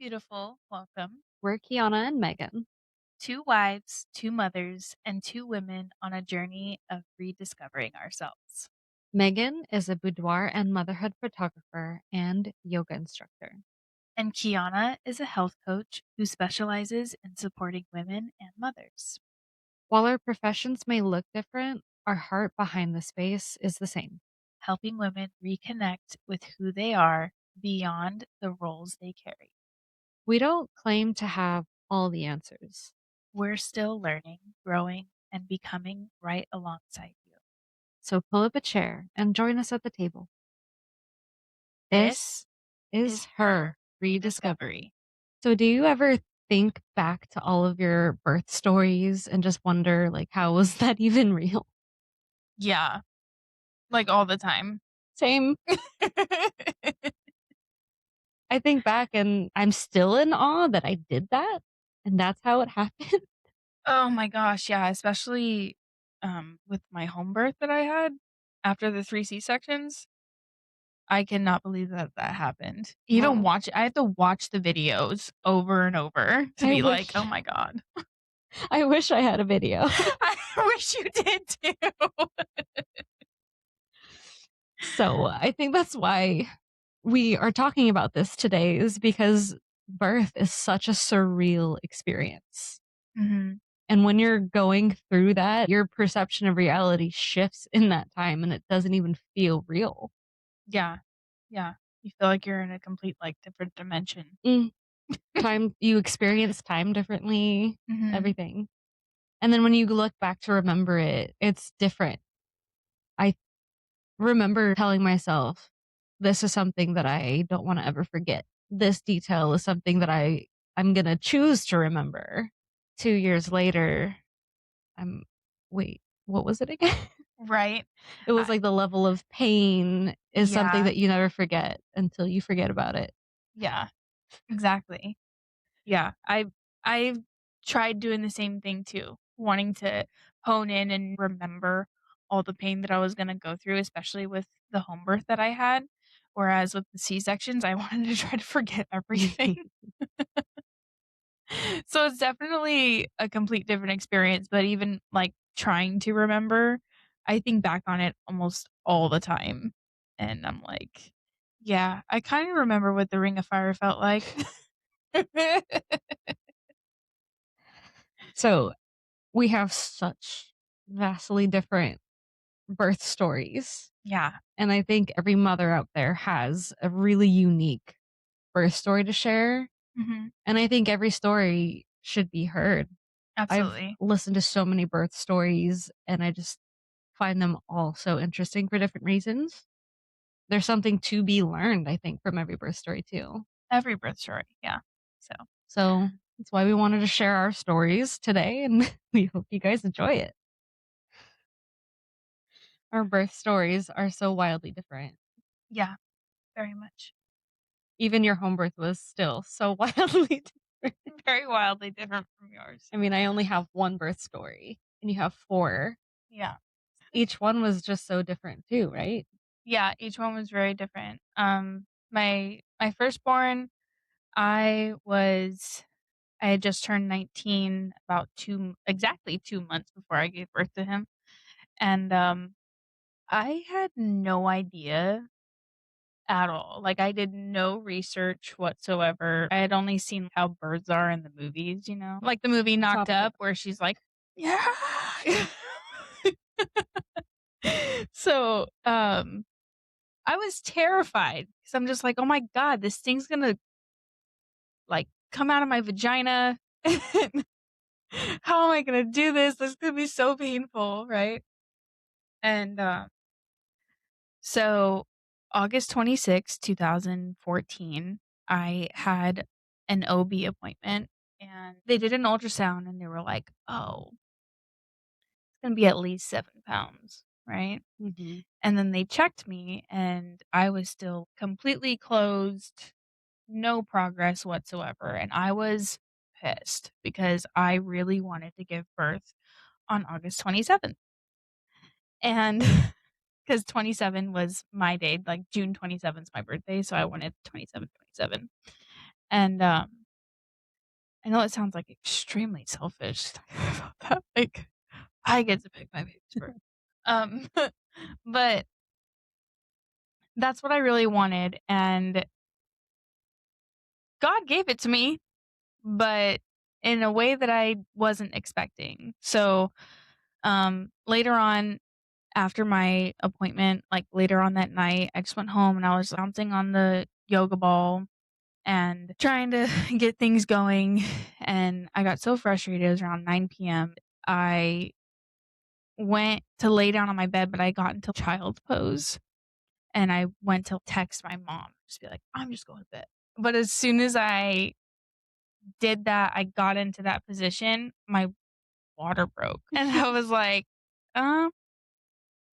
beautiful. Welcome. We're Kiana and Megan. Two wives, two mothers, and two women on a journey of rediscovering ourselves. Megan is a boudoir and motherhood photographer and yoga instructor. And Kiana is a health coach who specializes in supporting women and mothers, While our professions may look different, our heart behind the space is the same. helping women reconnect with who they are beyond the roles they carry. We don't claim to have all the answers. We're still learning, growing, and becoming right alongside you. So pull up a chair and join us at the table. This This is is her her rediscovery. rediscovery. So do you ever think back to all of your birth stories and just wonder how was that even real? Yeah, like all the time. Same. I think back and I'm still in awe that I did that, and that's how it happened. Oh my gosh, yeah, especially, with my home birth that I had after the 3 C-sections. I cannot believe that that happened. Even Yeah. watch I have to watch the videos over and over to I be like, wish "Oh my god." I wish I had a video. I wish you did too. So, I think that's why we are talking about this today is because birth is such a surreal experience. Mhm. And when you're going through that, your perception of reality shifts in that time and it doesn't even feel real. Yeah, yeah. You feel like you're in a complete, like, different dimension. Mm, time you experience time differently, Mhm. everything. And then when you look back to remember it, it's different. I remember telling myself, this is something that I don't want to ever forget. This detail is something that I'm going to choose to remember. 2 years later, I'm wait, what was it again? Right? It was I like the level of pain is something Yeah, that you never forget until you forget about it. yeah, exactly. Yeah, I've tried doing the same thing too, wanting to hone in and remember all the pain that I was gonna go through, especially with the home birth that I had, whereas with the C-sections, I wanted to try to forget everything. So it's definitely a complete different experience, but even, like, trying to remember, I think back on it almost all the time, and I'm like, "Yeah, I kinda remember what the Ring of Fire felt like." So, we have such vastly different birth stories. Yeah. And I think every mother out there has a really unique birth story to share. Mhm. And I think every story should be heard. I've Absolutely. listened to so many birth stories and I just find them all so interesting for different reasons. There's something to be learned, I think, from every birth story too. Every birth story, yeah. So, So that's why we wanted to share our stories today and we hope you guys enjoy it. Our birth stories are so wildly different. yeah, very much. Even your home birth was still so wildly different. Very wildly different from yours. I mean, I only have one birth story and you have 4. Yeah. Each one was just so different too, right? Yeah, each one was very different. My firstborn, I had just turned 19 about 2 months before I gave birth to him, and, I had no idea at all. Like, I did no research whatsoever. I had only seen how birds are in the movies, you know? Like the movie Knocked Top of the Up where she's like, "Yeah." So, I was terrified because 'cause I'm just like, "Oh my god, this thing's gonna, like, come out of my vagina. How am I gonna do this? This is gonna be so painful," right? And, so August 26, 2014, I had an OB appointment, and they did an ultrasound, and they were like, "Oh, it's gonna be at least 7 pounds," right? Mhm. And then they checked me, and I was still completely closed, no progress whatsoever, and I was pissed because I really wanted to give birth on August 27th. And because 27 was my day, like, June 27th is my birthday, so I wanted 27/27. And, I know it sounds, like, extremely selfish about that, like, I get to pick my baby's birth. Um, but that's what I really wanted, and God gave it to me, but in a way that I wasn't expecting. So, later on after my appointment, like, later on that night, I just went home and I was bouncing on the yoga ball and trying to get things going, and I got so frustrated. It was around 9 p.m. I went to lay down on my bed, but I got into child's pose, and I went to text my mom, just be like, "I'm just going to bed." But as soon as I did that, I got into that position, my water broke, and I was like, "Um,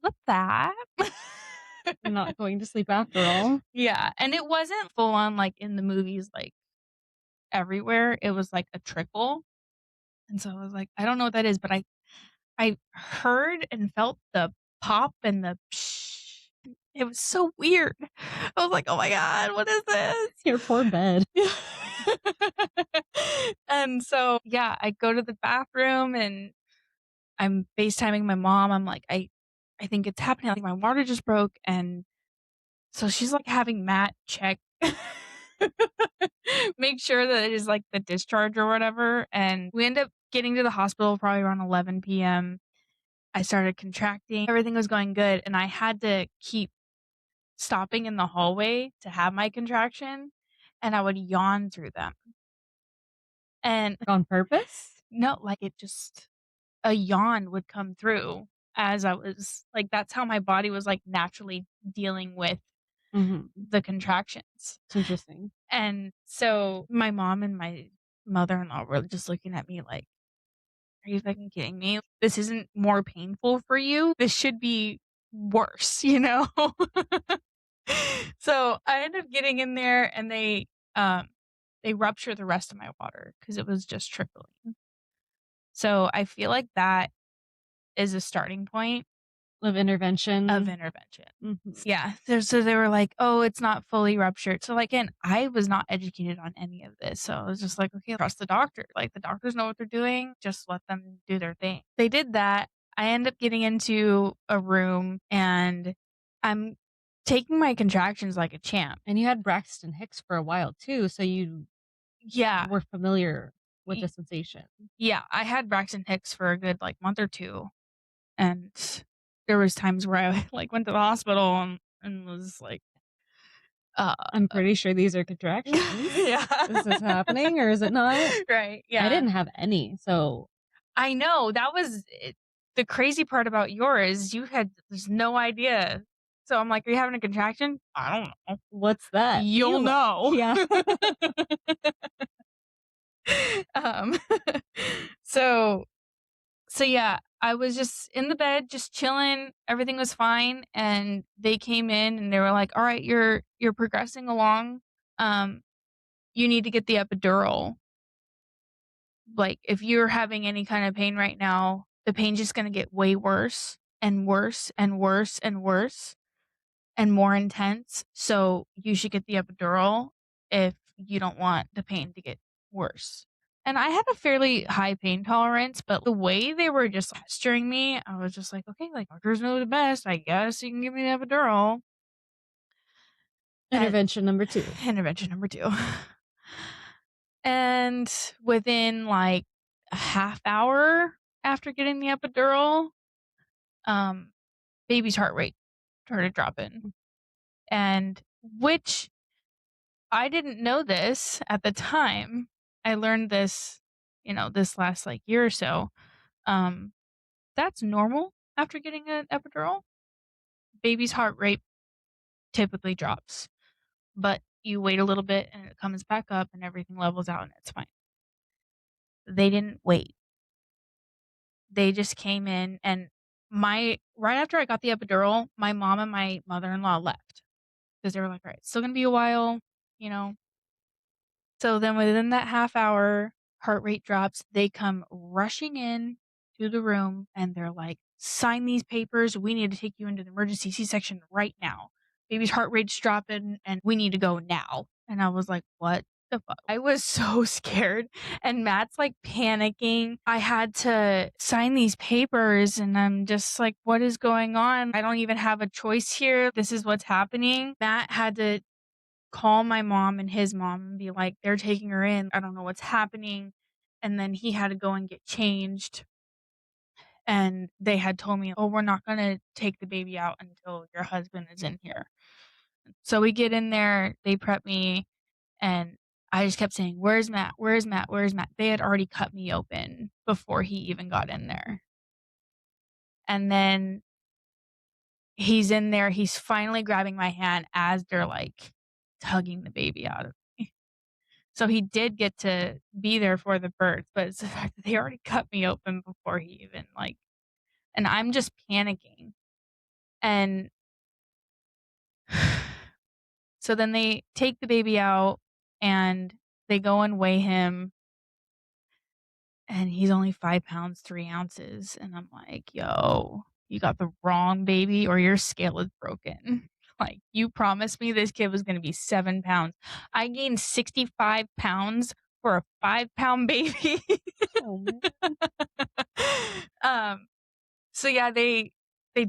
what's that?" Not going to sleep after all. Yeah, and it wasn't full on like in the movies, like, everywhere, it was like a trickle, and so I was like, "I don't know what that is," but I heard and felt the pop and the psh. It was so weird. I was like, "Oh my god, what is this?" Your poor bed. And so, yeah, I go to the bathroom and I'm FaceTiming my mom. I'm like, I think it's happening. I think my water just broke." And so she's like having Matt check, make sure that it is like the discharge or whatever. And we end up getting to the hospital probably around 11 p.m. I started contracting. Everything was going good. And I had to keep stopping in the hallway to have my contraction. And I would yawn through them. And On purpose? no, like it just, a yawn would come through as I was like, that's how my body was like naturally dealing with Mhm. the contractions. It's interesting. And so my mom and my mother-in-law were just looking at me like, "Are you fucking kidding me? This isn't more painful for you. This should be worse, you know?" So I ended up getting in there and they ruptured the rest of my water because it was just trickling. So I feel like that is a starting point Of of intervention. intervention. Mhm. Yeah. So they were like, "Oh, it's not fully ruptured." So, like, again, I was not educated on any of this. So I was just like, "Okay, trust the doctor. Like, the doctors know what they're doing. Just let them do their thing." They did that. I end up getting into a room and I'm taking my contractions like a champ. And you had Braxton Hicks for a while too, so you Yeah. were familiar with the y- sensation. Yeah. I had Braxton Hicks for a good like month or two. And there was times where I like went to the hospital and was like, uh, I'm pretty sure these are contractions. yeah. Is this happening or is it not? Right, I yeah. didn't have any, so I know, that was it. The crazy part about yours, you had there's no idea. So I'm like, "Are you having a contraction?" "I don't know." what's that "You'll feel like? know." Yeah. Um, so yeah, I was just in the bed, just chilling, everything was fine, and they came in and they were like, "Alright, you're progressing along, um, you need to get the epidural. Like, if you're having any kind of pain right now, the pain's just gonna get way worse and worse and worse and worse and more intense. So you should get the epidural if you don't want the pain to get worse." And I had a fairly high pain tolerance, but the way they were just pestering me, I was just like, "Okay, like, doctors know the best. I guess you can give me the epidural." And Intervention number 2. intervention number 2. And within, like, a half hour after getting the epidural, um, baby's heart rate started dropping, and which I didn't know this at the time. I learned this, this last, like, year or so. Um, that's normal after getting an epidural. Baby's heart rate typically drops, but you wait a little bit and it comes back up and everything levels out and it's fine. They didn't wait. They just came in and my right after I got the epidural, my mom and my mother-in-law left because they were like, "All right, it's still gonna be a while, you know." So then within that half hour, heart rate drops. They come rushing in to the room and they're like, "Sign these papers. We need to take you into the emergency C-section right now. Baby's heart rate's dropping and we need to go now." And I was like, "What the fuck? I was so scared, and Matt's, like, panicking. I had to sign these papers, and I'm just like, "What is going on? I don't even have a choice here. This is what's happening." Matt had to call my mom and his mom and be like, "They're taking her in. I don't know what's happening." And then he had to go and get changed, and they had told me, "Oh, we're not gonna take the baby out until your husband is in here." So we get in there, they prep me, and I just kept saying, "Where's Matt? Where's Matt? Where's Matt?" They had already cut me open before he even got in there. And then he's in there, he's finally grabbing my hand as they're, like, tugging the baby out of me. So he did get to be there for the birth, but it's the fact that they already cut me open before he even, like, and I'm just panicking. And so then they take the baby out and they go and weigh him, and he's only 5 pounds, 3 ounces, and I'm like, "Yo, you got the wrong baby or your scale is broken." Like, "You promised me this kid was gonna be 7 pounds. I gained 65 pounds for a 5-pound baby." Oh, man. Um, so yeah, they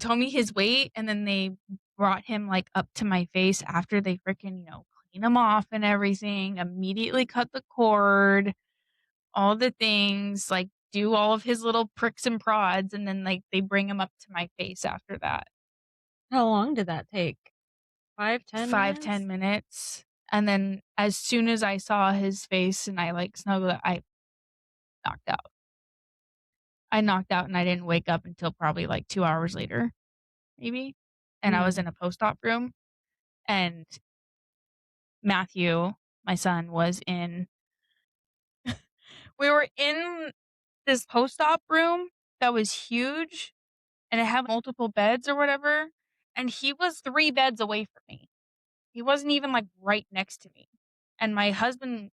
told me his weight, and then they brought him, like, up to my face after they freaking, clean him off and everything, immediately cut the cord, all the things, like, do all of his little pricks and prods, and then, like, they bring him up to my face after that. How long did that take? 5, 10 5, 10 minutes? minutes, and then as soon as I saw his face and I, like, snuggled, I knocked out. I knocked out and I didn't wake up until probably, like, 2 hours later, maybe, and I was Mm. in a post-op room, and Matthew, my son, was in we were in this post-op room that was huge, and it had multiple beds or whatever, and he was 3 beds away from me. He wasn't even, like, right next to me, and my husband,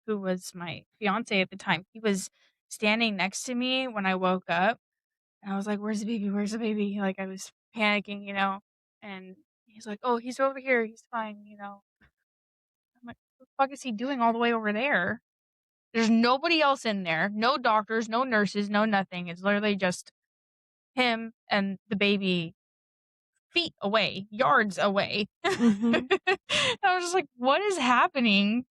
who was my fiancé at the time, he was standing next to me when I woke up, and I was like, "Where's the baby? Where's the baby?" Like, I was panicking, and he's like, "Oh, he's over here, he's fine." I'm like, "What the fuck is he doing all the way over there?" There's nobody else in there, no doctors, no nurses, no nothing. It's literally just him and the baby feet away, yards away. Mhm. I was just like, "What is happening?"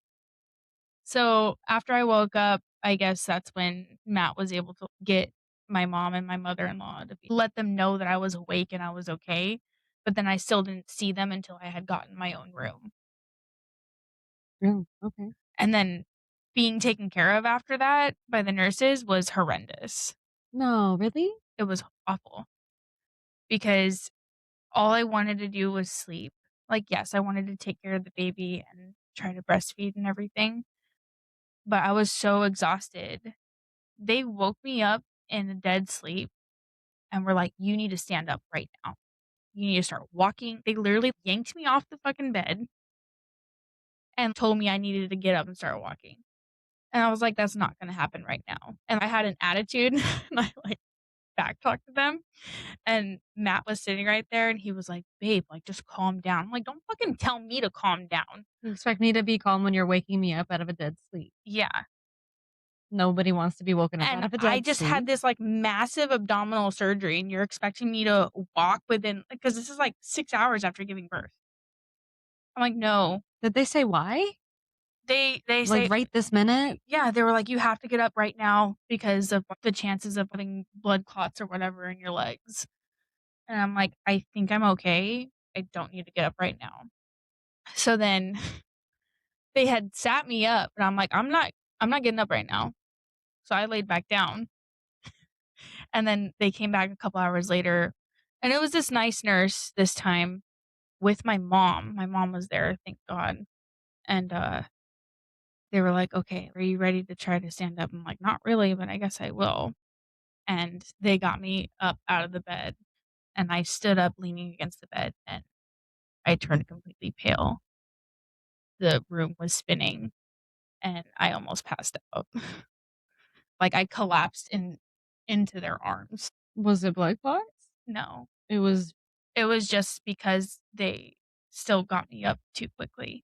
So, after I woke up, I guess that's when Matt was able to get my mom and my mother-in-law to let them know that I was awake and I was okay, but then I still didn't see them until I had gotten my own room. Oh, okay. And then being taken care of after that by the nurses was horrendous. No, really? It was awful because all I wanted to do was sleep. Like, yes, I wanted to take care of the baby and try to breastfeed and everything, but I was so exhausted. They woke me up in a dead sleep and were like, "You need to stand up right now. You need to start walking." They literally yanked me off the fucking bed and told me I needed to get up and start walking. And I was like, "That's not gonna happen right now." And I had an attitude and I, like, back talked to them. And Matt was sitting right there and he was like, "Babe, like, just calm down." I'm like, "Don't fucking tell me to calm down." You expect me to be calm when you're waking me up out of a dead sleep. Yeah. Nobody wants to be woken up out And of a I dead just had sleep. this, like, massive abdominal surgery, and you're expecting me to walk within, because this is, like, 6 hours after giving birth. I'm like, "No." Did they say why? They Like, say right this minute? yeah, they were like, "You have to get up right now because of the chances of having blood clots or whatever in your legs." And I'm like, "I think I'm okay. I don't need to get up right now." So then they had sat me up, and I'm like, I'm not getting up right now." So I laid back down, and then they came back a couple hours later, and it was this nice nurse this time with my mom. My mom was there, thank God, and, they were like, "Okay, are you ready to try to stand up?" I'm like, "Not really, but I guess I will." And they got me up out of the bed, and I stood up leaning against the bed, and I turned completely pale. The room was spinning, and I almost passed out. Like, I collapsed into their arms. Was it blood clots? No. It was It was just because they still got me up too quickly.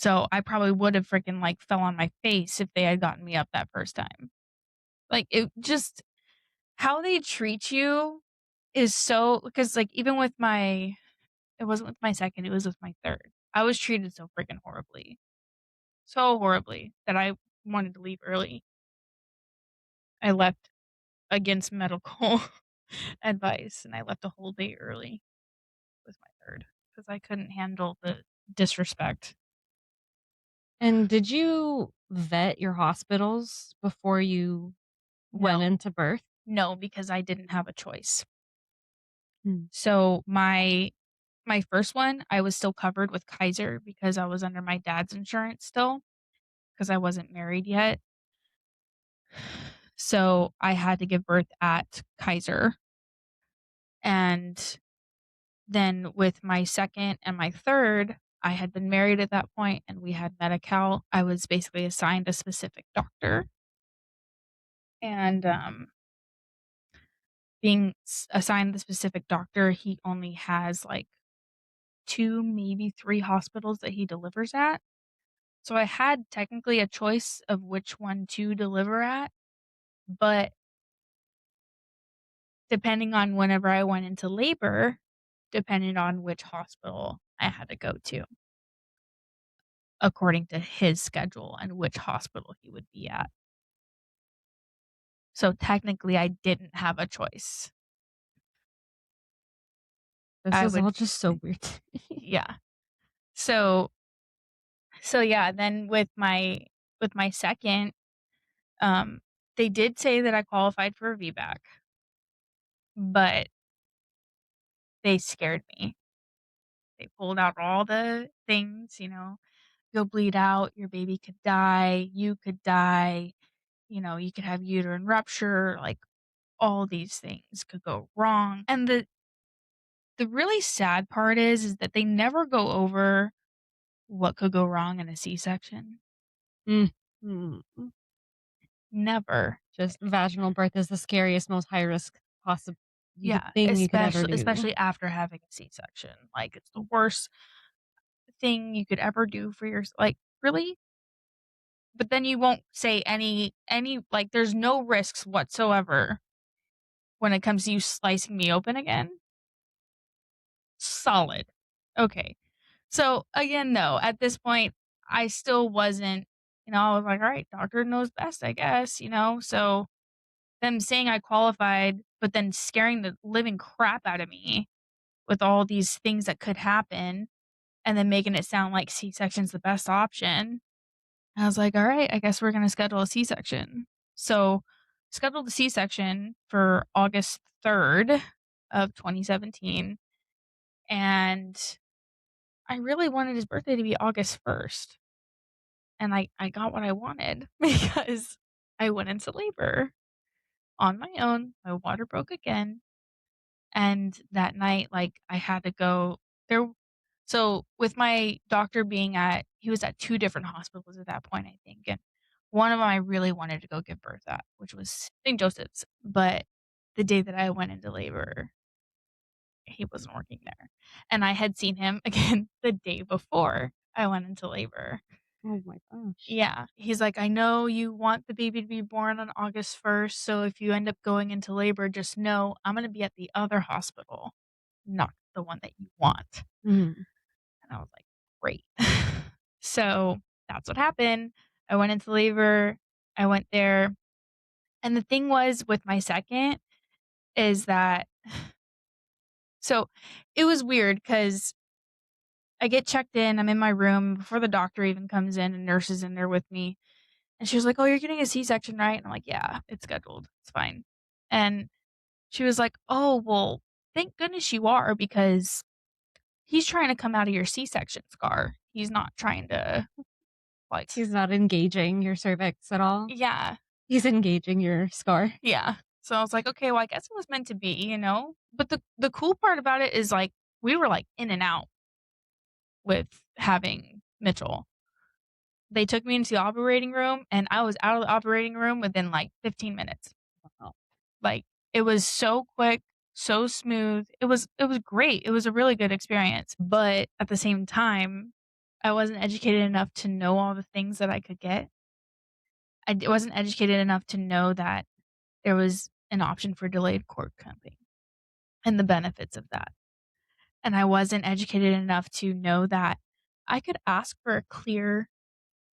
So, I probably would have freaking, like, fell on my face if they had gotten me up that first time. Like, it just how they treat you is so because, like, even with my it wasn't with my 2nd, it was with my 3rd. I was treated so horribly that I wanted to leave early. I left against medical advice, and I left a whole day early with my 3rd because I couldn't handle the disrespect. And did you vet your hospitals before you went No, into birth? no, because I didn't have a choice. Mm. So, my first one, I was still covered with Kaiser because I was under my dad's insurance still because I wasn't married yet. So, I had to give birth at Kaiser, and then with my 2nd and my 3rd, I had been married at that point and we had Medi-Cal. I was basically assigned a specific doctor, and, being assigned the specific doctor, he only has like 2, maybe 3 hospitals that he delivers at. So I had technically a choice of which one to deliver at, but depending on whenever I went into labor, depended on which hospital I had to go to according to his schedule and which hospital he would be at. So technically I didn't have a choice. This I is would all just so weird to me. yeah. So yeah, then with my 2nd, um, they did say that I qualified for a VBAC, but they scared me. They pulled out all the things, you'll bleed out, your baby could die, you could die, you could have uterine rupture, like all these things could go wrong. And the really sad part is that they never go over what could go wrong in a C-section. Mm. Mm. Never. Just vaginal birth is the scariest, most high risk Yeah, thing you could ever do. especially after having a C-section. Like it's the worst thing you could ever do for your like really? But then you won't say any like there's no risks whatsoever when it comes to you slicing me open again. Solid. Okay. So again, no, at this point, I still wasn't, I was like, all right, doctor knows best, I guess, So them saying I qualified, but then scaring the living crap out of me with all these things that could happen and then making it sound like C-section's the best option. I was like, all right, I guess we're going to schedule a C-section. So scheduled the C-section for August 3rd of 2017. And I really wanted his birthday to be August 1st, and I got what I wanted because I went into labor on my own, my water broke again, and that night, like, I had to go there so, with my doctor being at he was at 2 different hospitals at that point, I think, and one of them I really wanted to go give birth at, which was St. Joseph's, but the day that I went into labor, he wasn't working there, and I had seen him again the day before I went into labor. Oh my gosh. Yeah, he's like, "I know you want the baby to be born on August 1st, so if you end up going into labor, just know I'm gonna be at the other hospital, not the one that you want." Mhm. And I was like, "Great." So, that's what happened. I went into labor, I went there, and the thing was with my 2nd is that so, it was weird because I get checked in, I'm in my room before the doctor even comes in, and nurse is in there with me. And she was like, "Oh, you're getting a C-section, right?" And I'm like, "Yeah, it's scheduled. It's fine." And she was like, "Oh, well, thank goodness you are because he's trying to come out of your C-section scar. He's not trying to like." He's not engaging your cervix at all. Yeah, He's engaging your scar. yeah. So I was like, "Okay, well, I guess it was meant to be?" But the cool part about it is like we were like in and out with having Mitchell. They took me into the operating room and I was out of the operating room within like 15 minutes. Wow. Like, it was so quick, so smooth. It was great. It was a really good experience, but at the same time, I wasn't educated enough to know all the things that I could get. Wasn't educated enough to know that there was an option for delayed cord clamping and the benefits of that. And I wasn't educated enough to know that I could ask for a clear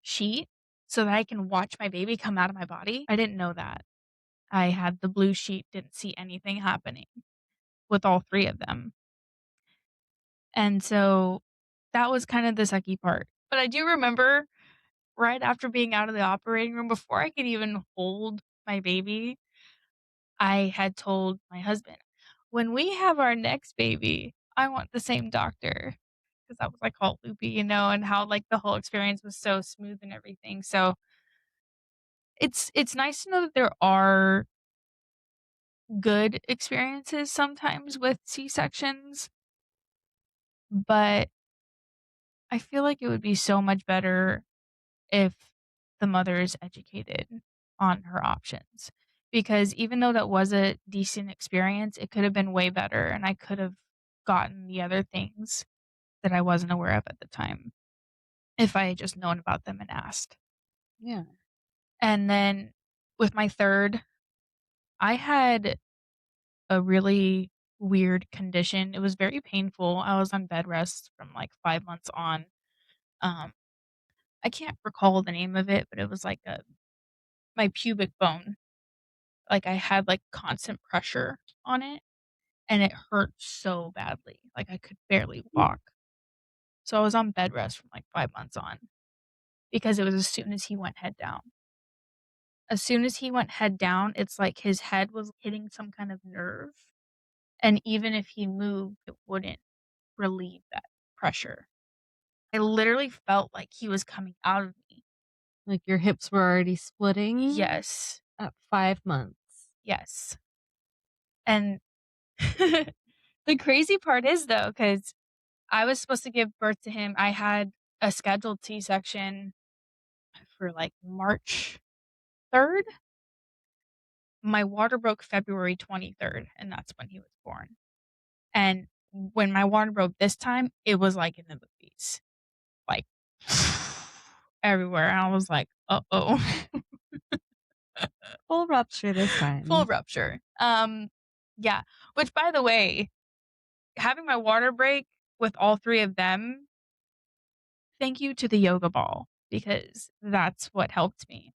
sheet so that I can watch my baby come out of my body. I didn't know that. I had the blue sheet, didn't see anything happening with all 3 of them. And so that was kind of the sucky part. But I do remember right after being out of the operating room, before I could even hold my baby, I had told my husband, "When we have our next baby, I want the same doctor." Because I was, like, all loopy, and how, like, the whole experience was so smooth and everything. So, it's nice to know that there are good experiences sometimes with C-sections, but I feel like it would be so much better if the mother is educated on her options. Because even though that was a decent experience, it could have been way better, and I could have gotten the other things that I wasn't aware of at the time if I had just known about them and asked. Yeah. And then with my 3rd, I had a really weird condition. It was very painful. I was on bed rest from, like, 5 months on. Um, I can't recall the name of it, but it was like my pubic bone. Like, I had, like, constant pressure on it, and it hurt so badly, like, I could barely Mm. walk. So I was on bed rest from, like, 5 months on because it was as soon as he went head down. As soon as he went head down, it's like his head was hitting some kind of nerve, and even if he moved, it wouldn't relieve that pressure. I literally felt like he was coming out of me. Like your hips were already splitting Yes. at 5 months. Yes. And the crazy part is, though, because I was supposed to give birth to him. I had a scheduled C-section for, like, March 3rd. My water broke February 23rd, and that's when he was born. And when my water broke this time, it was like in the movies, like, everywhere. And I was like, "Uh-oh." Full rupture this Full time. rupture. Yeah, which, by the way, having my water break with all 3 of them, thank you to the yoga ball because that's what helped me.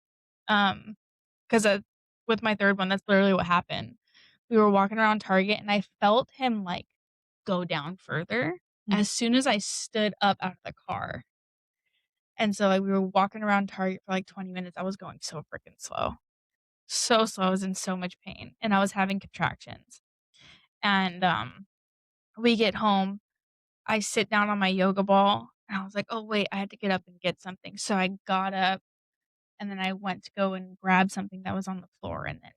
Um, 'Cause, with my 3rd one, that's literally what happened. We were walking around Target, and I felt him, like, go down further Mm. as soon as I stood up out of the car. And so, like, we were walking around Target for, like, 20 minutes. I was going so freaking slow. So slow, I was in so much pain, and I was having contractions. And, we get home, I sit down on my yoga ball, and I was like, "Oh, wait, I had to get up and get something." So I got up, and then I went to go and grab something that was on the floor, and then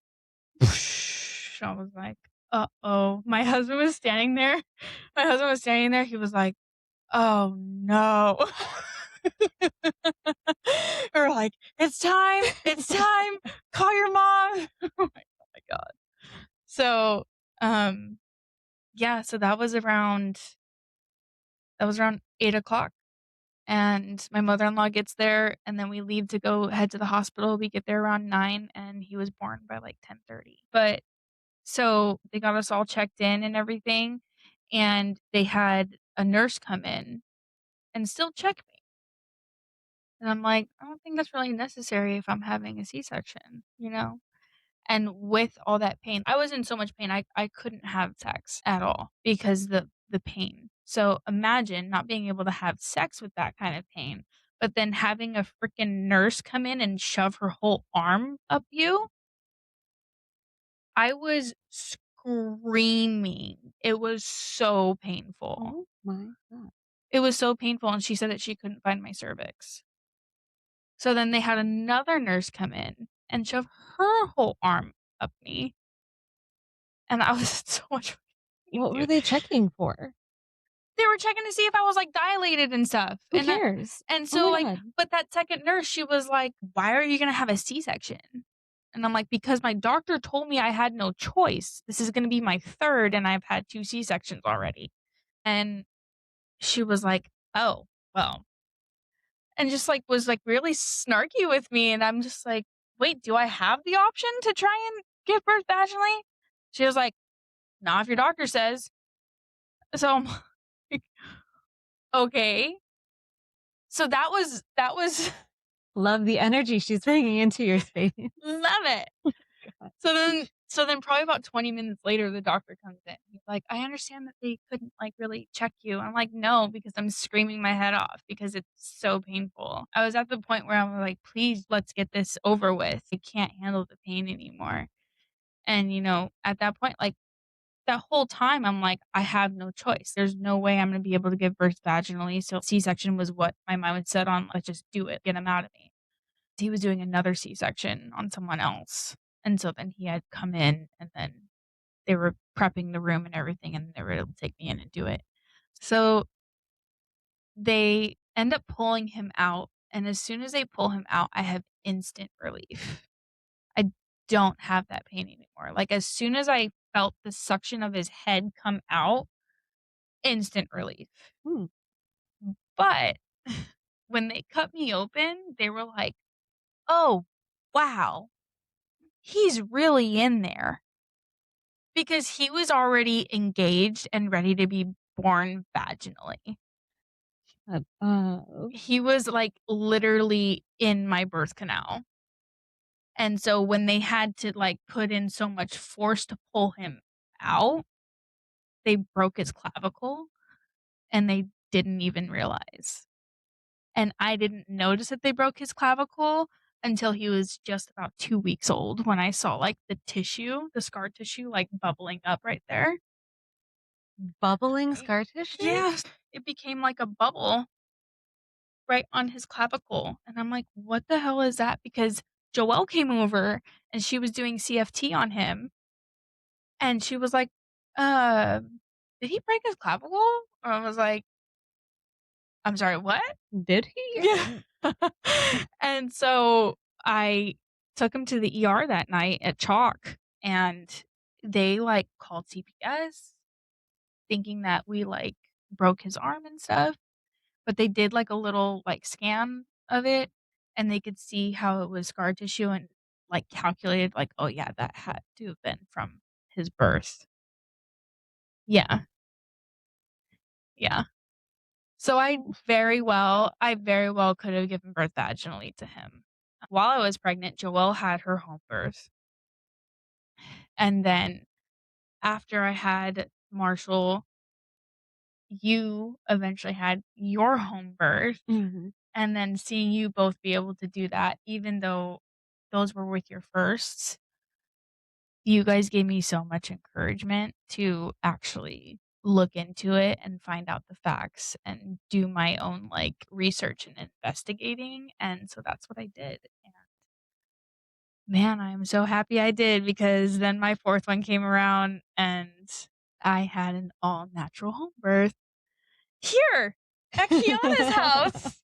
I was like, "Uh-oh." My husband was standing there. My husband was standing there, he was like, "Oh, no." We were like, it's time, call your mom." Oh my god. So, um, yeah, so that was around 8 o'clock, and my mother-in-law gets there, and then we leave to go head to the hospital. We get there around 9, and he was born by, like, 10:30. But so they got us all checked in and everything, and they had a nurse come in and still check me. And I'm like, "I don't think that's really necessary if I'm having a C-section," you know? And with all that pain, I was in so much pain, I couldn't have sex at all because the pain. So imagine not being able to have sex with that kind of pain, but then having a freaking nurse come in and shove her whole arm up you. I was screaming. It was so painful. Oh my god. It was so painful, and she said that she couldn't find my cervix. So then they had another nurse come in and shove her whole arm up me, and I was in so much pain, What were dude. they checking for? They were checking to see if I was, like, dilated and stuff, Who and that cares? and Oh so, my like, god. but that second nurse, she was like, "Why are you gonna have a C-section?" And I'm like, "Because my doctor told me I had no choice. This is gonna be my 3rd, and I've had 2 C-sections already." And she was like, "Oh, well." and just, like, was, like, really snarky with me, and I'm just like, "Wait, do I have the option to try and give birth vaginally?" She was like, "Not if your doctor says." So I'm like, "Okay." So that was Love the energy she's bringing into your space. love it. God. So then probably about 20 minutes later, the doctor comes in. He's like, "I understand that they couldn't, like, really check you." I'm like, "No," because I'm screaming my head off because it's so painful. I was at the point where I'm like, "Please, let's get this over with. I can't handle the pain anymore." And, at that point, like, that whole time, I'm like, "I have no choice. There's no way I'm gonna be able to give birth vaginally." So C-section was what my mind was set on. Let's just do it. Get him out of me. He was doing another C-section on someone else, and so then he had come in, and then they were prepping the room and everything, and they were able to take me in and do it. So, they end up pulling him out, and as soon as they pull him out, I have instant relief. I don't have that pain anymore. Like, as soon as I felt the suction of his head come out, instant relief. Hmm. But when they cut me open, they were like, "Oh, wow, he's really in there." Because he was already engaged and ready to be born vaginally. Oh. He was, like, literally in my birth canal, and so when they had to, like, put in so much force to pull him out, they broke his clavicle, and they didn't even realize. And I didn't notice that they broke his clavicle until he was just about 2 weeks old when I saw, like, the scar tissue, like, bubbling up right there. Bubbling Y scar tissue? Yes, it became like a bubble right on his clavicle, and I'm like, "What the hell is that?" Because Joelle came over and she was doing CFT on him, and she was like, "Uh, did he break his clavicle?" I was like, "I'm sorry, what?" Did he? Yeah. And so I took him to the ER that night at Chalk, and they, like, called CPS thinking that we, like, broke his arm and stuff. But they did, like, a little, like, scan of it, and they could see how it was scar tissue and, like, calculated, like, "Oh, yeah, that had to have been from his birth." Yeah, yeah. So I very well could have given birth vaginally to him. While I was pregnant, Joelle had her home birth, and then after I had Marshall, you eventually had your home birth. Mhm. And then seeing you both be able to do that, even though those were with your firsts, you guys gave me so much encouragement to actually look into it and find out the facts and do my own, like, research and investigating, and so that's what I did, and man, I'm so happy I did because then my 4th one came around and I had an all-natural home birth here at Kiana's house,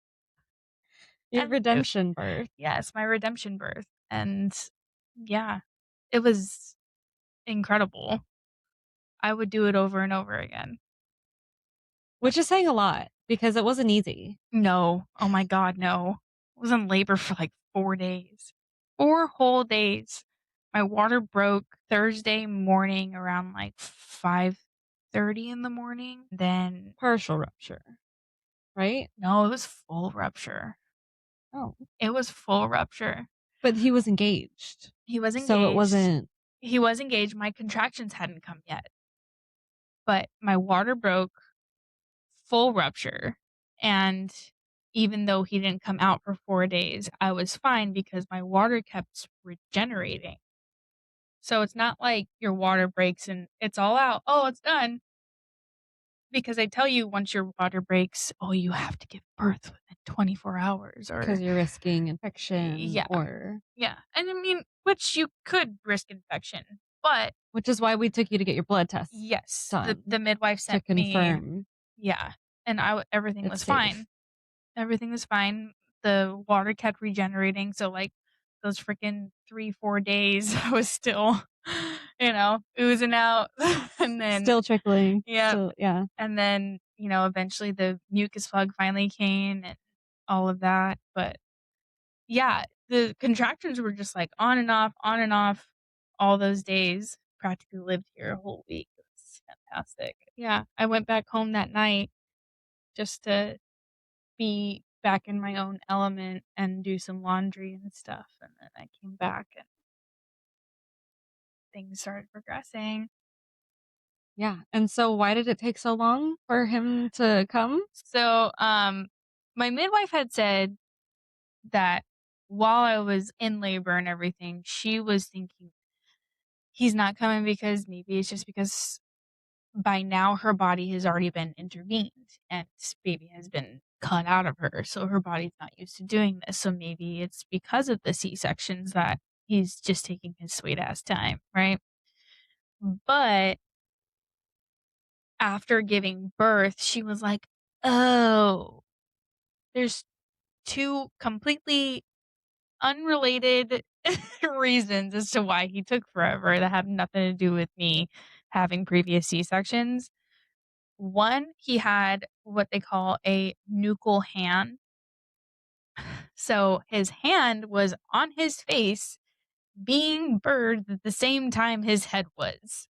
Your and redemption birth, yes, my redemption birth, and yeah, it was incredible. I would do it over and over again. which is saying a lot because it wasn't easy. No. Oh my god, no. I was in labor for, like, 4 days. 4 whole days. My water broke Thursday morning around, like, 5:30 in the morning. Then Partial rupture, right? no, it was full rupture. Oh. It was full rupture. But he was engaged, He was so it engaged. wasn't He was engaged, my contractions hadn't come yet, but my water broke, full rupture, and even though he didn't come out for 4 days, I was fine because my water kept regenerating. So it's not like your water breaks and it's all out, "Oh, it's done," because they tell you once your water breaks, "Oh, you have to give birth within 24 hours," because or you're risking infection yeah, or yeah, and I mean, which you could risk infection, but which is why we took you to get your blood tests yes, the done midwife to sent me confirm yeah, and everything it's was safe. fine. Everything was fine. The water kept regenerating, so, like, those freaking 3, 4 days, I was still, oozing out, and then Still trickling, yeah, still yeah. and then, eventually the mucus plug finally came, all of that, but yeah, the contractions were just, like, on and off all those days. Practically lived here a whole week. It was fantastic. Yeah, I went back home that night just to be back in my own element and do some laundry and stuff, and then I came back and things started progressing. Yeah, and so why did it take so long for him to come? So, my midwife had said that while I was in labor and everything, she was thinking, "He's not coming because maybe it's just because by now her body has already been intervened and this baby has been cut out of her, so her body's not used to doing this, so maybe it's because of the C-sections that he's just taking his sweet ass time," right? But after giving birth, she was like, "Oh, there's 2 completely unrelated reasons as to why he took forever that have nothing to do with me having previous C-sections." One, he had what they call a nuchal hand. So his hand was on his face being birthed at the same time his head was.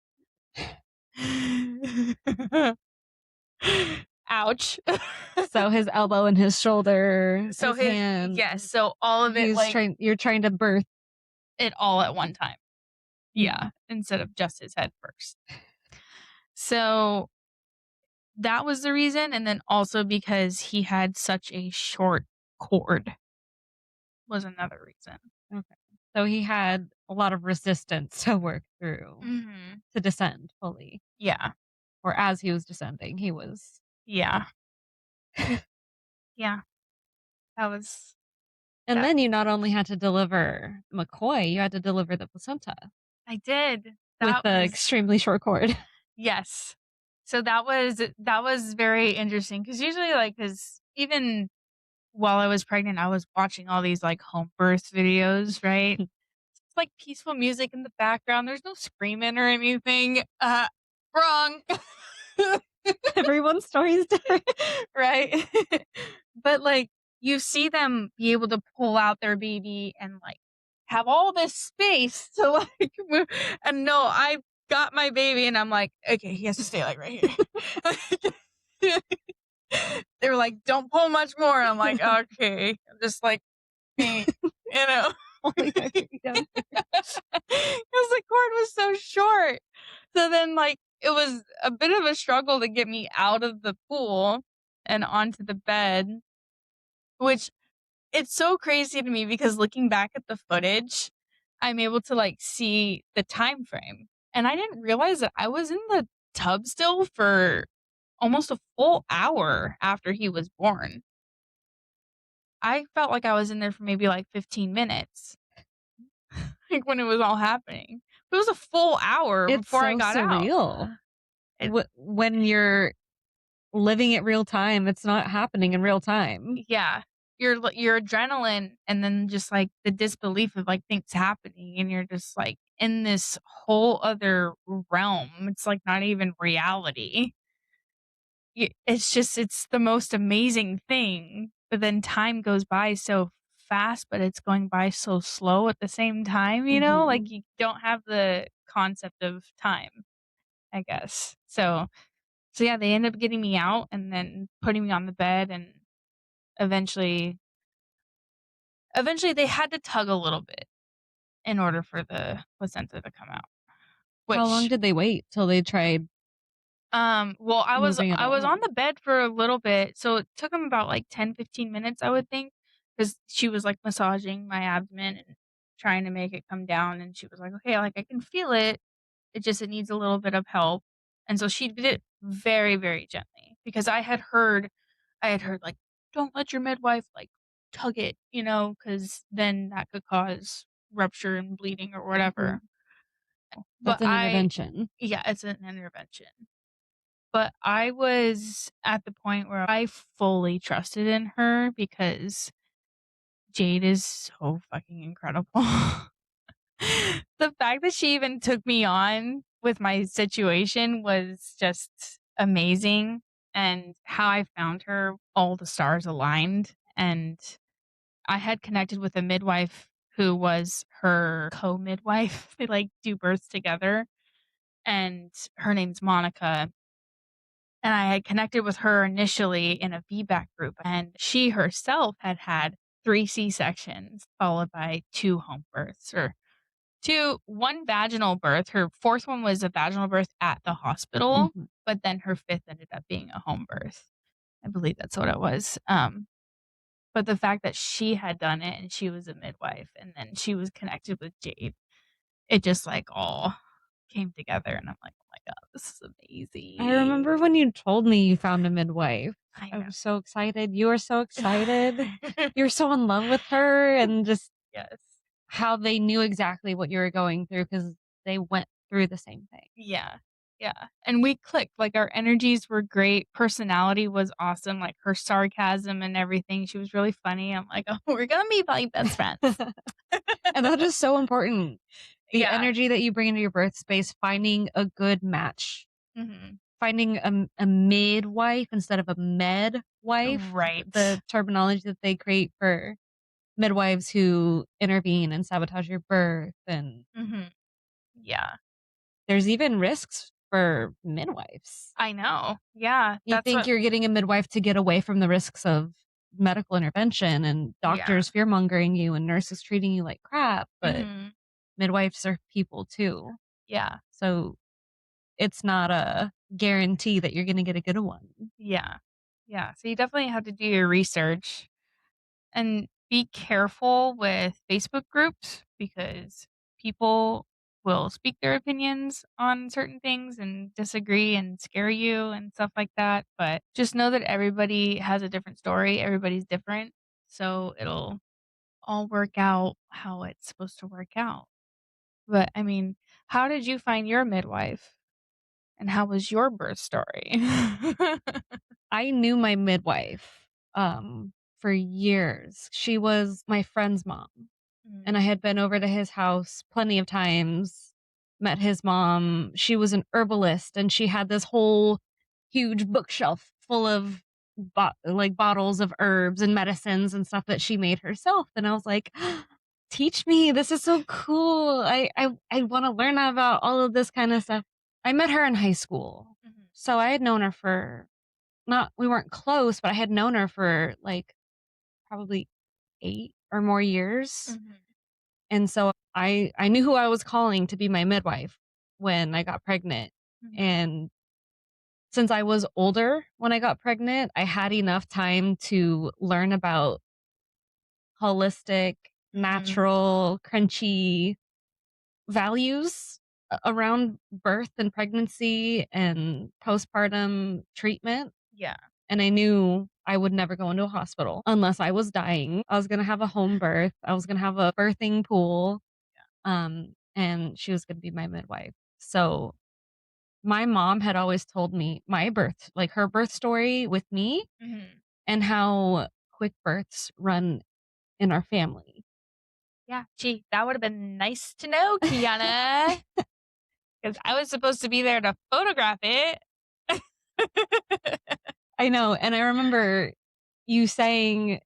Ouch. So his elbow and his shoulder, So his his hand, yes, so all of it, he's like, trying you're trying to birth. it all at one time. Mm. Yeah, instead of just his head first. So that was the reason, and then also because he had such a short cord was another reason. Okay. So he had a lot of resistance to work through Mhm. to descend fully, Yeah. or as he was descending, he was Yeah. Yeah. That was and that then you not only had to deliver McCoy, you had to deliver the placenta I did. with That the was extremely short cord. yes. So that was very interesting because usually, like, because even while I was pregnant, I was watching all these, like, home birth videos, right? It's, like, peaceful music in the background, there's no screaming or anything. Wrong. Everyone's story is different. Right? But, like, you see them be able to pull out their baby and, like, have all this space to, like, move and no, I got my baby and I'm like, "Okay, he has to stay, like, right here." They were like, "Don't pull much more." I'm like, "Okay." I'm just like, "Hey," you know? Pulling my baby down. 'Cause the cord was so short. So then, like, it was a bit of a struggle to get me out of the pool and onto the bed, which it's so crazy to me because looking back at the footage, I'm able to, like, see the time frame, and I didn't realize that I was in the tub still for almost a full hour after he was born. I felt like I was in there for maybe, like, 15 minutes, like, when it was all happening. It was a full hour It's before I so got out. surreal. It When you're living it real time, it's not happening in real time. yeah. Your adrenaline and then just, like, the disbelief of, like, things happening, and you're just, like, in this whole other realm. It's, like, not even reality. It's just it's the most amazing thing, but then time goes by so fast, but it's going by so slow at the same time, you know? Like, Mhm. you don't have the concept of time, I guess. So, yeah, they end up getting me out and then putting me on the bed, and eventually eventually they had to tug a little bit in order for the placenta to come out, How long which did they wait till they tried well, I was moving it I was on along? the bed for a little bit, so it took him about, like, 10, 15 minutes, I would think, because she was, like, massaging my abdomen and trying to make it come down, and she was like, "Okay, like, I can feel it, it needs a little bit of help." And so she did it very, very gently because I had heard, like, "Don't let your midwife, like, tug it," because then that could cause rupture and bleeding or Mhm. whatever. But That's an intervention. yeah, it's an intervention. But I was at the point where I fully trusted in her because Jade is so fucking incredible. The fact that she even took me on with my situation was just amazing, and how I found her, all the stars aligned, and I had connected with a midwife who was her co-midwife. They, like, do births together, and her name's Monica, and I had connected with her initially in a feedback group, and she herself had had 3 C-sections followed by 2 home births, or 1 vaginal birth. Her 4th one was a vaginal birth at the hospital, Mhm. but then her 5th ended up being a home birth. I believe that's what it was. But the fact that she had done it and she was a midwife and then she was connected with Jade, it just, like, all came together, and I'm like, "Oh my god, this is I remember when amazing." you told me you found a midwife. I I know. was so excited. You were so excited. You were so in love with her and just Yes. how they knew exactly what you were going through because they went through the same thing. Yeah. Yeah, and we clicked, like, our energies were great, personality was awesome, like, her sarcasm and everything, she was really funny. I'm like, "Oh, we're gonna be, like, best friends." And that is so important. The Yeah. energy that you bring into your birth space, finding a good match, Mhm. finding a midwife instead of a med wife, Right. the terminology that they create for midwives who intervene and sabotage your birth. And Mhm. Yeah. there's even risks for midwives. I know. Yeah, You that's think what you're getting a midwife to get away from the risks of medical intervention and yeah. doctors fear mongering you and nurses treating you like crap, but Mhm. midwives are people too. Yeah. So it's not a guarantee that you're going to get a good one. Yeah. Yeah, so you definitely have to do your research and be careful with Facebook groups because people will speak their opinions on certain things and disagree and scare you and stuff like that. But just know that everybody has a different story, everybody's different. So it'll all work out how it's supposed to work out. But I mean, how did you find your midwife? And how was your birth story? I knew my midwife for years. She was my friend's mom. And Mm, I had been over to his house plenty of times, met his mom. She was an herbalist and she had this whole huge bookshelf full of like bottles of herbs and medicines and stuff that she made herself. And I was like, teach me. This is so cool. I want to learn about all of this kind of stuff. I met her in high school. mhm, So I had known her for not, we weren't close, but I had known her for like probably 8 or more years. mhm, And so I knew who I was calling to be my midwife when I got pregnant. mhm. And since I was older when I got pregnant, I had enough time to learn about holistic, Mm, natural, crunchy values around birth and pregnancy and postpartum treatment. yeah, And I knew I would never go into a hospital unless I was dying. I was going to have a home birth. I was going to have a birthing pool. And she was gonna be my midwife. So, my mom had always told me my birth like, her birth story with me mhm. and how quick births run in our family. Yeah, gee, that would've been nice to know, Kiana, because I was supposed to be there to photograph it. I know, and I remember you saying,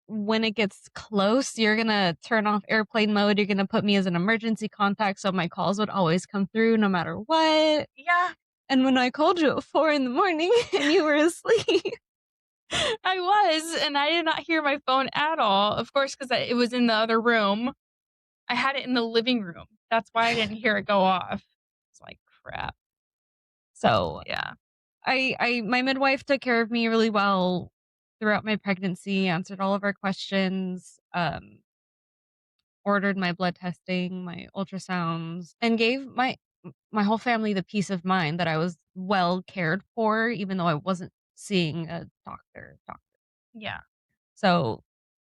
"When it gets close, you're gonna turn off airplane mode, you're gonna put me as an emergency contact so my calls would always come through no matter what." Yeah, And when I called you at 4 in the morning and you were asleep. I was, and I did not hear my phone at all, of course, 'cause it was in the other room. I had it in the living room. That's why I didn't hear it go off. It's like, "Crap." So Yeah. I my midwife took care of me really well throughout my pregnancy, answered all of our questions, ordered my blood testing, my ultrasounds, and gave my whole family the peace of mind that I was well cared for, even though I wasn't seeing a doctor. Yeah. So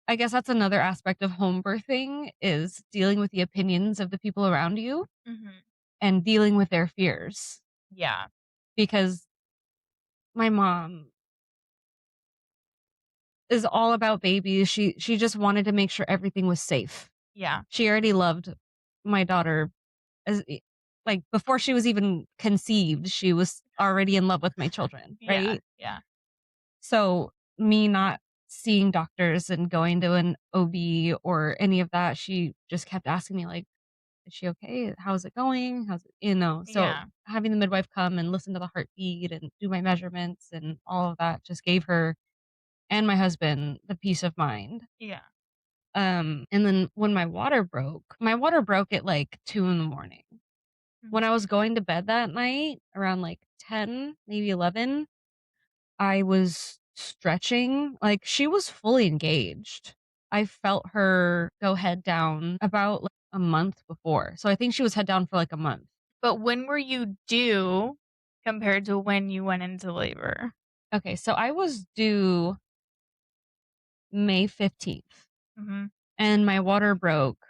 I guess that's another aspect of home birthing is dealing with the opinions of the people around you Mhm. and dealing with their fears. Yeah. Because my mom is all about babies. She just wanted to make sure everything was safe. Yeah. She already loved my daughter as like before she was even conceived, she was already in love with my children, Yeah. right? Yeah. So me not seeing doctors and going to an OB or any of that. She just kept asking me, like, "Is she okay? How's it going? How's it," so Yeah. having the midwife come and listen to the heartbeat and do my measurements and all of that just gave her and my husband the peace of mind. Yeah. And then when my water broke at like 2 in the morning. When I Mhm. was going to bed that night around like 10, maybe 11, I was stretching, like, she was fully engaged. I felt her go head down about, like, a month before, so I think she was head down for, like, a month. But when were you due compared to when you went into labor? Okay, so I was due May 15th, Mhm. and my water broke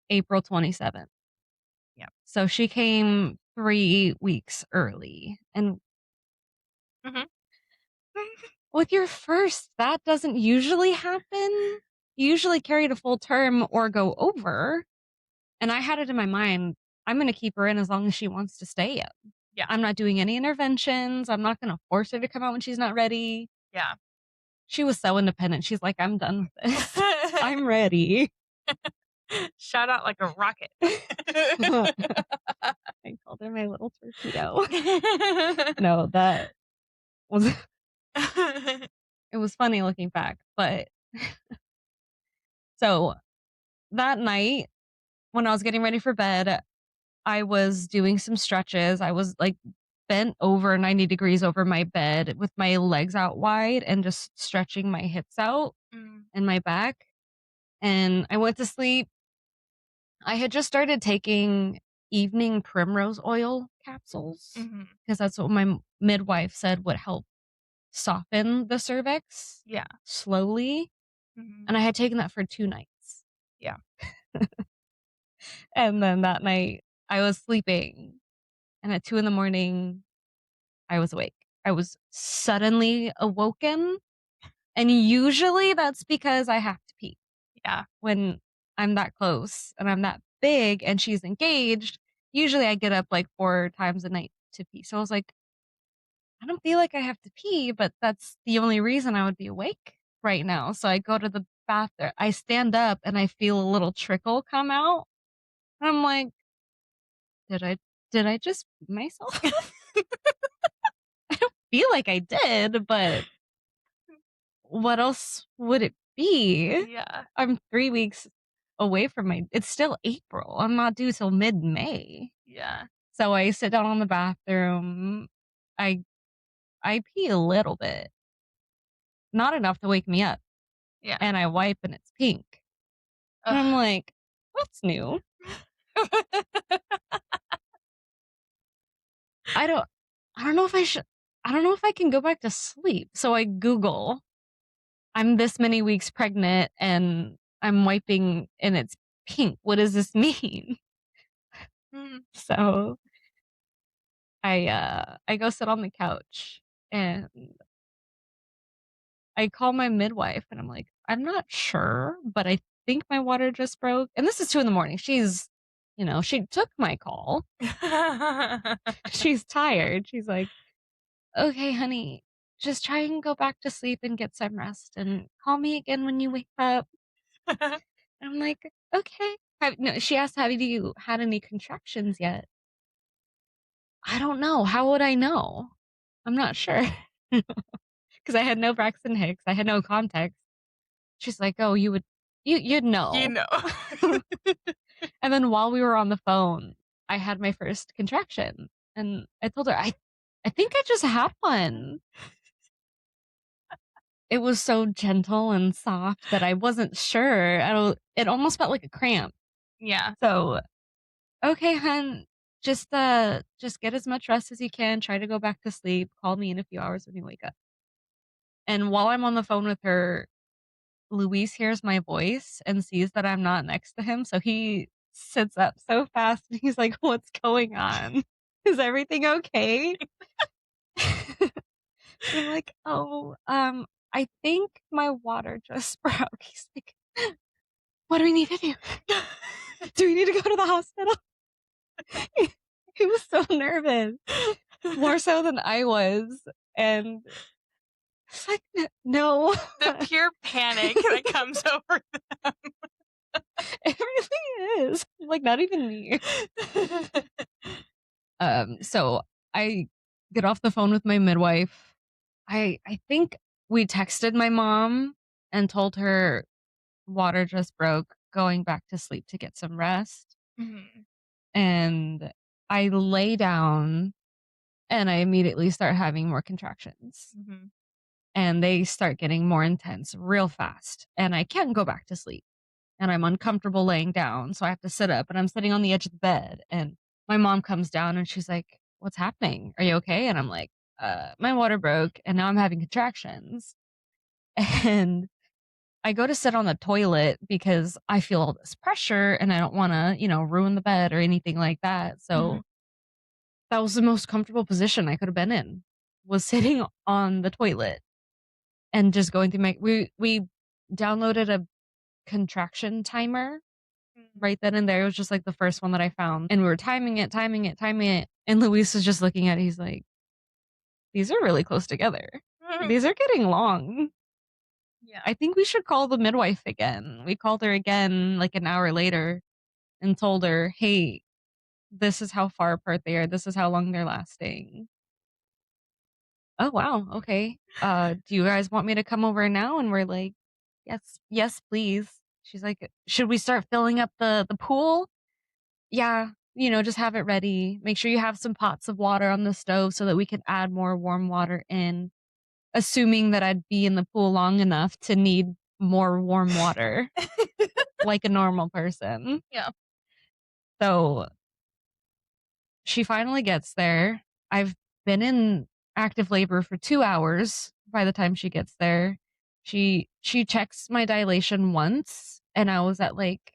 April 27th. Yep. So she came 3 weeks early, and Mhm. with your first, that doesn't usually happen. You usually carry it a full term or go over. And I had it in my mind, I'm gonna keep her in as long as she wants to stay in. Yeah. I'm not doing any interventions, I'm not gonna force her to come out when she's not ready. Yeah. She was so independent, she's like, "I'm done with this. I'm ready." Shot out like a rocket. I called her my little torpedo. No, that was it was funny looking back, but so that night when I was getting ready for bed, I was doing some stretches. I was, like, bent over 90 degrees over my bed with my legs out wide and just stretching my hips out Mm. and my back, and I went to sleep. I had just started taking evening primrose oil capsules Mhm. because that's what my midwife said would help soften the cervix Yeah. slowly, Mhm. and I had taken that for 2 nights, Yeah. and then that night, I was sleeping, and at 2 in the morning I was awake. I was suddenly awoken, and usually that's because I have to pee. Yeah. When I'm that close and I'm that big and she's engaged, usually I get up like 4 times a night to pee. So I was like, I don't feel like I have to pee, but that's the only reason I would be awake right now. So I go to the bathroom. I stand up and I feel a little trickle come out. And I'm like, did I did I just pee myself? I don't feel like I did, but what else would it be? Yeah. I'm 3 weeks away from my it's still April. I'm not due till mid-May. Yeah. So I sit down on the bathroom. I I pee a little bit, not enough to wake me up, Yeah. and I wipe and it's pink. And I'm Ugh. like, "What's new?" I don't I don't know if I should I don't know if I can go back to sleep. So I Google, "I'm this many weeks pregnant and I'm wiping and it's pink. What does this mean?" Mm. So I go sit on the couch and I call my midwife and I'm like, "I'm not sure, but I think my water just broke." And this is 2 in the morning. She's, she took my call. She's tired. She's like, "Okay, honey, just try and go back to sleep and get some rest and call me again when you wake up." And I'm like, "Okay." No, she asked, "Have you had any contractions yet?" I don't know. How would I know? I'm not sure. 'Cause I had no Braxton Hicks, I had no context. She's like, "Oh, you'd You know." know. And then while we were on the phone, I had my first contraction, and I told her, "I think I just had one." It was so gentle and soft that I wasn't sure. I don't It almost felt like a cramp. Yeah. So, "Okay, hun, just get as much rest as you can, try to go back to sleep, call me in a few hours when you wake up." And while I'm on the phone with her, Luis hears my voice and sees that I'm not next to him, so he sits up so fast and he's like, "What's going on? Is everything okay?" And I'm like, "Oh, I think my water just broke." He's like, "What do we need to do? Do we need to go to the hospital?" He was so nervous, more so than I was, and It's like, no. The pure panic that comes over It really is. Like, not even me. them. So I get off the phone with my midwife. I think we texted my mom and told her water just broke, going back to sleep to get some rest. Mhm, And I lay down and I immediately start having more contractions. mhm, And they start getting more intense real fast. And I can't go back to sleep. And I'm uncomfortable laying down. So I have to sit up and I'm sitting on the edge of the bed. And my mom comes down and she's like, "What's happening? Are you okay?" And I'm like, my water broke and now I'm having contractions. And I go to sit on the toilet because I feel all this pressure and I don't want to, ruin the bed or anything like that. mhm, So that was the most comfortable position I could have been in, was sitting on the toilet and just going through we downloaded a contraction timer mhm. right then and there. It was just like the first one that I found. And we were timing it, timing it, timing it. And Luis was just looking at it. He's like, "These are really close together. These are getting long. Yeah. I think we should call the midwife again." We called her again like an hour later and told her, "Hey, this is how far apart they are. This is how long they're lasting." "Oh, wow. Okay. Do you guys want me to come over now?" And we're like, "Yes, yes, please." She's like, "Should we start filling up the pool?" "Yeah, just have it ready. Make sure you have some pots of water on the stove so that we can add more warm water in," assuming that I'd be in the pool long enough to need more warm water like a normal person. Yeah. So she finally gets there. I've been in active labor for 2 hours by the time she gets there. She checks my dilation once, and I was at, like,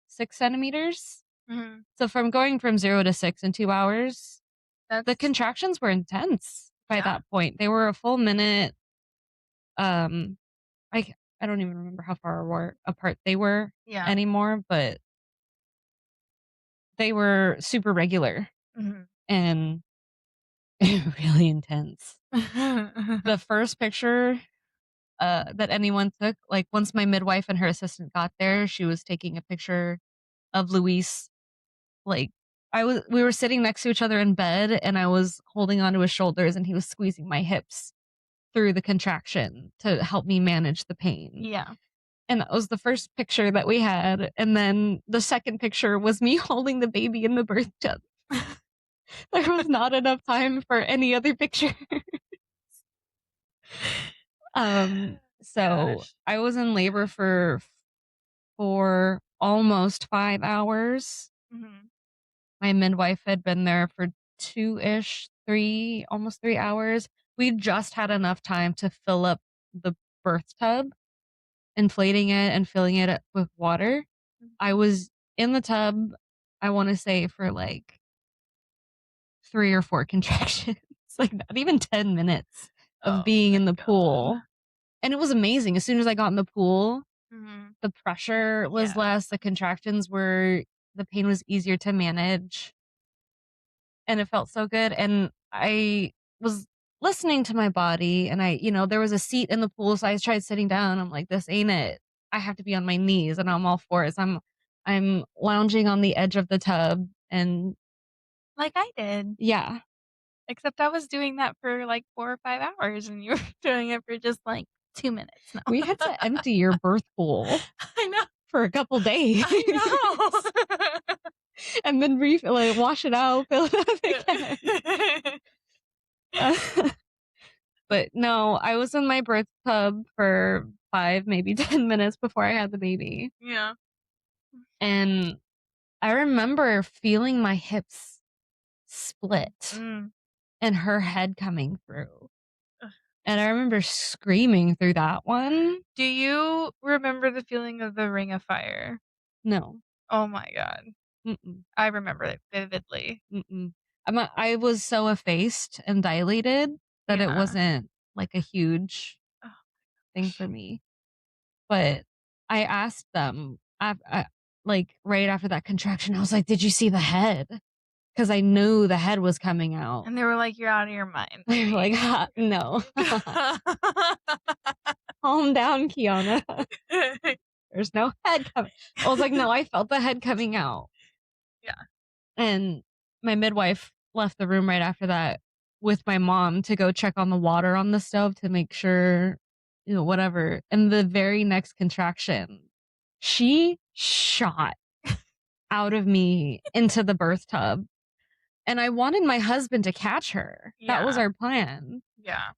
6 centimeters. Mhm. So from going from 0 to 6 in 2 hours, the That's contractions were intense by yeah, that point. They were a full minute. Um, I don't even remember how far apart they were yeah. anymore, but they were super regular Mhm. and really intense. The first picture, that anyone took, like, once my midwife and her assistant got there, she was taking a picture of Luis, like, we were sitting next to each other in bed, and I was holding onto his shoulders, and he was squeezing my hips through the contraction to help me manage the pain. Yeah. And that was the first picture that we had, and then the second picture was me holding the baby in the birth tub. There was not enough time for any other picture. So Gosh. I was in labor for almost 5 hours. Mhm. My midwife had been there for 2-ish, 3, almost 3 hours. We just had enough time to fill up the birth tub, inflating it and filling it up with water. I was in the tub, I wanna say, for, like, 3 or 4 contractions, like, not even 10 minutes of Oh being my in the god. pool, and it was amazing. As soon as I got in the pool, Mhm. the pressure was Yeah. less, the pain was easier to manage, and it felt so good, and I was listening to my body, and there was a seat in the pool, so I tried sitting down. I'm like, "This ain't it. I have to be on my knees," and I'm all for it. So I'm lounging on the edge of the tub, and Like I did, yeah, except I was doing that for, like, 4 or 5 hours, and you were doing it for just, like, 2 minutes. No. we had to empty your birth pool I know, for a couple days I know. and then wash it out, fill it up again. Yeah. Uh, but no, I was in my birth tub for 5, maybe 10 minutes before I had the baby, Yeah. and I remember feeling my hips split Mm. and her head coming through, and I remember screaming through that one. Do you remember the feeling of the ring of fire? No. Oh my god. Mm-mm, I remember it vividly. mm-mm. I was so effaced and dilated that it Yeah. wasn't, like, a huge Oh thing gosh. for me, but I asked them, like, right after that contraction, I was like, "Did you see the head?" 'cause I knew the head was coming out. And they were like, "You're out of your mind, They were like, lady." "Ha, no. Calm down, Kiana. There's no head coming." I was like, "No, I felt the head coming out." Yeah. And my midwife left the room right after that with my mom to go check on the water on the stove to make sure, whatever. And the very next contraction, she shot out of me into the birth tub. And I wanted my husband to catch her. That was Yeah. our plan. Yeah.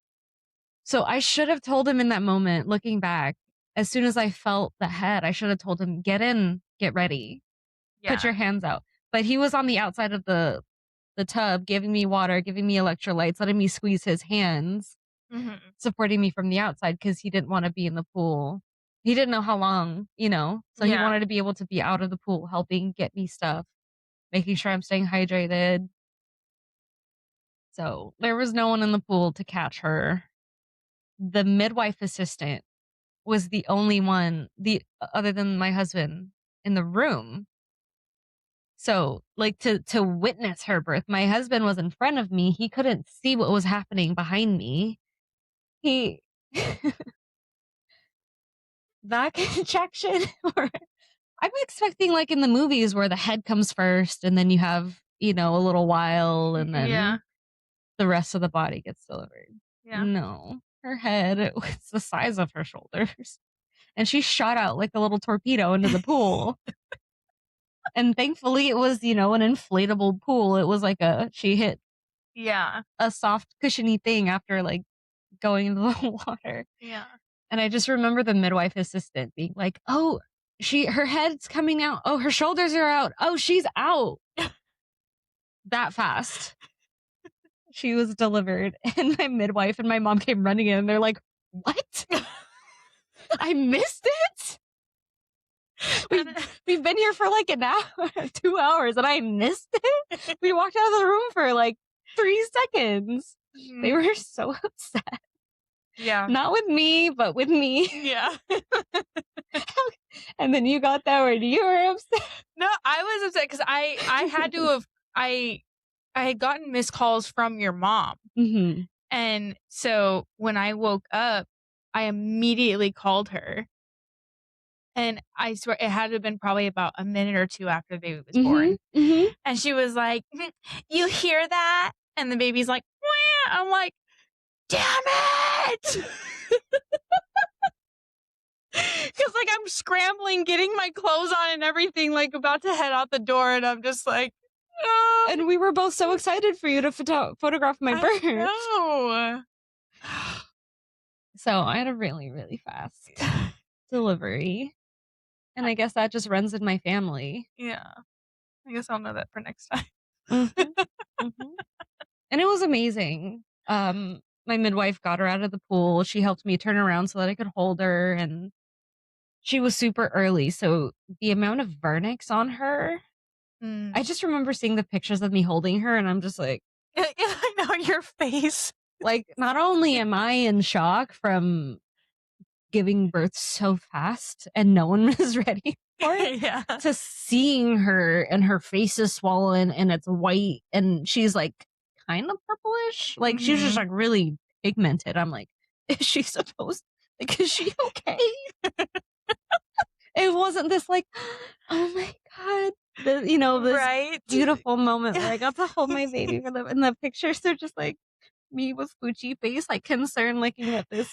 So I should have told him in that moment, looking back, as soon as I felt the head, I should have told him, "Get in, get ready, put Yeah. your hands out." But he was on the outside of the tub, giving me water, giving me electrolytes, letting me squeeze his hands, Mhm. supporting me from the outside because he didn't want to be in the pool. He didn't know how long, so he Yeah. wanted to be able to be out of the pool, helping get me stuff, making sure I'm staying hydrated. So there was no one in the pool to catch her. The midwife assistant was the only one, other than my husband, in the room. So, like, to witness her birth, my husband was in front of me. He couldn't see what was happening behind me. He that contraction where I'm expecting, like in the movies where the head comes first and then you have, a little while and Yeah. then the rest of the body gets delivered. Yeah. No. Her head it was the size of her shoulders. And she shot out like a little torpedo into the pool. And thankfully it was, an inflatable pool. It was like she hit Yeah. a soft cushiony thing after like going into the water. Yeah. And I just remember the midwife assistant being like, "Oh, her head's coming out. Oh, her shoulders are out. Oh, she's out." That fast. She was delivered. And my midwife and my mom came running in and they're like, "What? I missed it? We've And we've been here for like an hour, 2 hours, and I missed it." We walked out of the room for like 3 seconds. They Mhm. were so upset. Yeah. Not with me, but with me. Yeah. And then you got that word. You were upset. No, I was upset because I had to have I had gotten missed calls from your mom. Mhm. And so when I woke up, I immediately called her. And I swear it had to have been probably about a minute or 2 after the baby was Mhm. born. Mhm. And she was like, "You hear that?" And the baby's like, "Wah." I'm like, "Damn it!" Because, like, I'm scrambling, getting my clothes on and everything, like, about to head out the door, and I'm just like, "Oh, And we were both so excited for you to photograph my I birth. know." So I had a really, really fast delivery. And I guess that just runs in my family. Yeah. I guess I'll know that for next time. Mhm. Mhm. And it was amazing. My midwife got her out of the pool. She helped me turn around so that I could hold her, and she was super early, so the amount of vernix on her, I Mm. just remember seeing the pictures of me holding her, and I'm just Yeah, I know your face. not only am I in shock from giving birth so fast and no one was ready for it, Yeah. to seeing her and her face is swollen and it's white and she's like kind of purplish. Like she's just Mhm. like really pigmented. I'm like, is she supposed like is she okay? It wasn't this like, oh my God. This Right? beautiful moment where I got to hold my baby for them. And the pictures are just like me with Fuji face, like concerned looking at this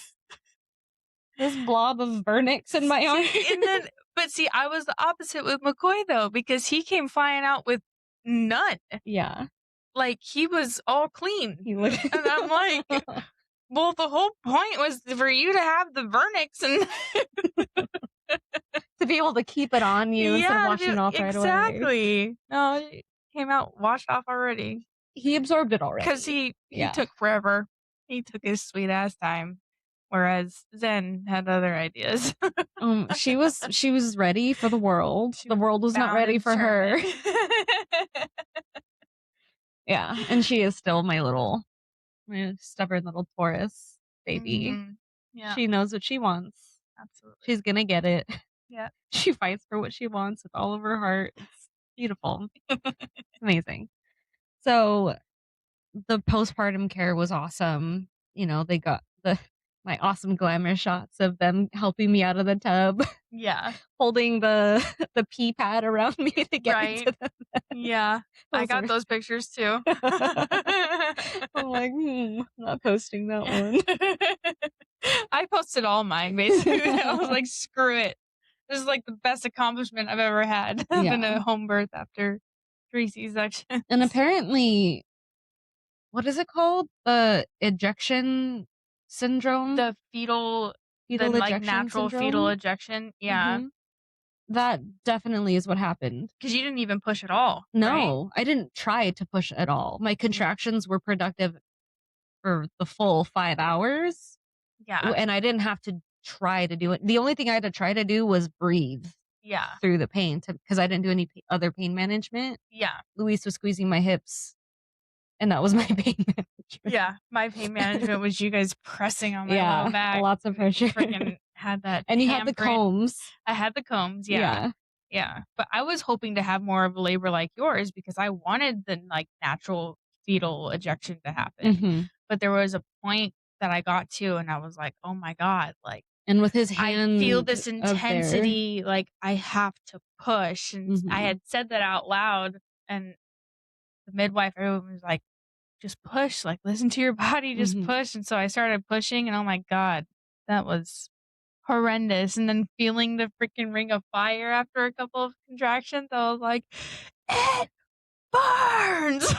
blob of vernix in my arm. See, and then but see, I was the opposite with McCoy, though, because he came flying out with none. Yeah. Like, he was all clean. He looked And I'm like, well, the whole point was for you to have the vernix and to be able to keep it on you instead of yeah, washing it off right away. exactly. No, it came out washed off already. He absorbed it 'Cause already. he Yeah. took forever. He took his sweet ass time, whereas Zen had other ideas. She was ready for the world. She The was world was not bound ready and for her. determined. Yeah, and she is still my stubborn little Taurus baby. Mhm. Yeah, She knows what she wants. absolutely. She's gonna get it. Yeah. She fights for what she wants with all of her heart. It's beautiful. It's amazing. So the postpartum care was awesome. You know, they got my awesome glamour shots of them helping me out of the tub, Yeah. holding the the pee pad around me to get me Right. to the Yeah. I those got were those pictures too. I'm like, not posting that one. I posted all mine basically. I was like, screw it. This is like the best accomplishment I've ever had having Yeah. a home birth after 3 And C-sections. apparently, what is it called? The ejection syndrome? The fetal the, Fetal like, ejection natural fetal syndrome? ejection, yeah, Mhm. That definitely is what happened. because you didn't even push at all, right? No, I didn't try to push at all. My Mm, contractions were productive for the full 5 hours, yeah, and I didn't have to try to do it. The only thing I had to try to do was breathe yeah, through the pain because I didn't do any other pain management. yeah, Luis was squeezing my hips, and that was my pain management. yeah. My pain management was you guys pressing on my low Yeah, back, lots of and pressure. freaking had that And you had the handprint. combs. I had the combs, yeah, Yeah. yeah, but I was hoping to have more of a labor like yours because I wanted the, like, natural fetal ejection to happen, Mhm. but there was a point that I got to, and I was like, "Oh my god," like, And with his I feel hand this up there. intensity, like, I have to push, and I Mhm. had said that out loud, and the midwife, everyone was like, "Just push, like, listen to your body, just Mhm. push," and so I started pushing, and oh my god, that was horrendous, and then feeling the freaking ring of fire after a couple of contractions, I was like, "It burns!"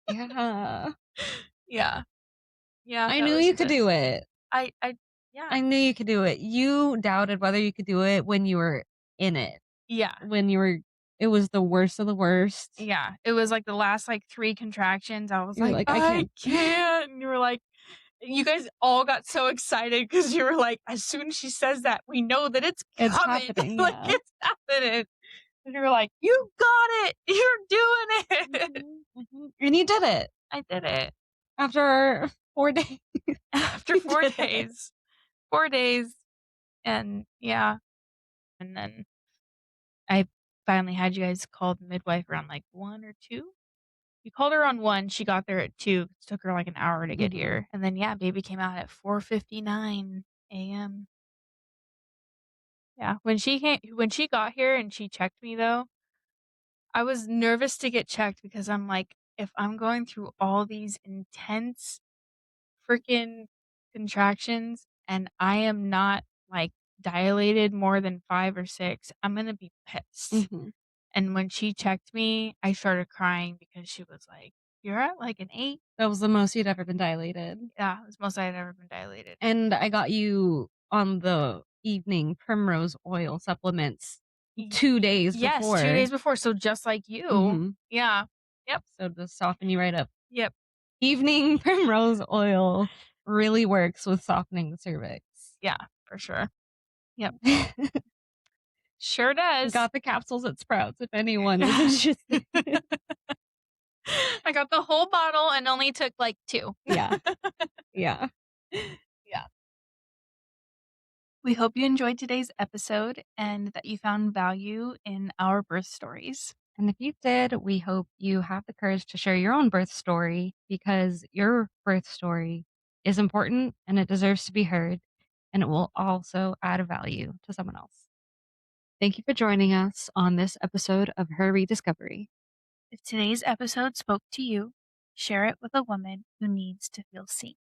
Yeah. Yeah, yeah, I that knew was you the could do best. it. I yeah, I knew you could do it. You doubted whether you could do it when you were in it. yeah. When you were it was the worst of the worst. Yeah, it was, like, the last, like, 3 contractions, I was You're like, like, "I "I can't." can't," and you were like you guys all got so excited because you were like, "As soon as she says that, we know that it's It's coming, happening, like, yeah. it's happening," and you were like, "You got it! You're doing it!" Mhm, mhm. And you did it. I did it After 4 days, after you 4 did it. days. 4 days, and yeah, and then I finally had you guys call the midwife around, like, 1 or 2? You called her on 1, she got there at 2, it took her, like, an hour to get Mhm. here, and then, yeah, baby came out at 4:59 AM. Yeah, when she got here and she checked me, though, I was nervous to get checked because I'm like, "If I'm going through all these intense freaking contractions and I am not, like, dilated more than 5 or 6, I'm gonna be pissed." Mhm. And when she checked me, I started crying because she was like, "You're at, like, an 8?" That was the most you'd ever been dilated. Yeah, it was the most I had ever been dilated. And I got you on the evening primrose oil supplements Y 2 days yes, 2 before. days before, so just like you. Mhm. Yeah. Yep, So to soften you right up. yep. Evening primrose oil really works with softening the cervix. Yeah, for sure. Yep. Sure does. Got the capsules at Sprouts if anyone is interested. I got the whole bottle and only took, like, 2. Yeah, yeah. Yeah. We hope you enjoyed today's episode and that you found value in our birth stories. And if you did, we hope you have the courage to share your own birth story because your birth story is important and it deserves to be heard, and it will also add value to someone else. Thank you for joining us on this episode of Her Rediscovery. If today's episode spoke to you, share it with a woman who needs to feel seen.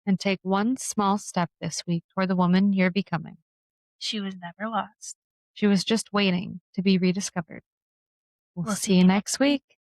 And take one small step this week toward the woman you're becoming. She was never lost. She was just waiting to be rediscovered. We'll We'll see see you you next next week. week.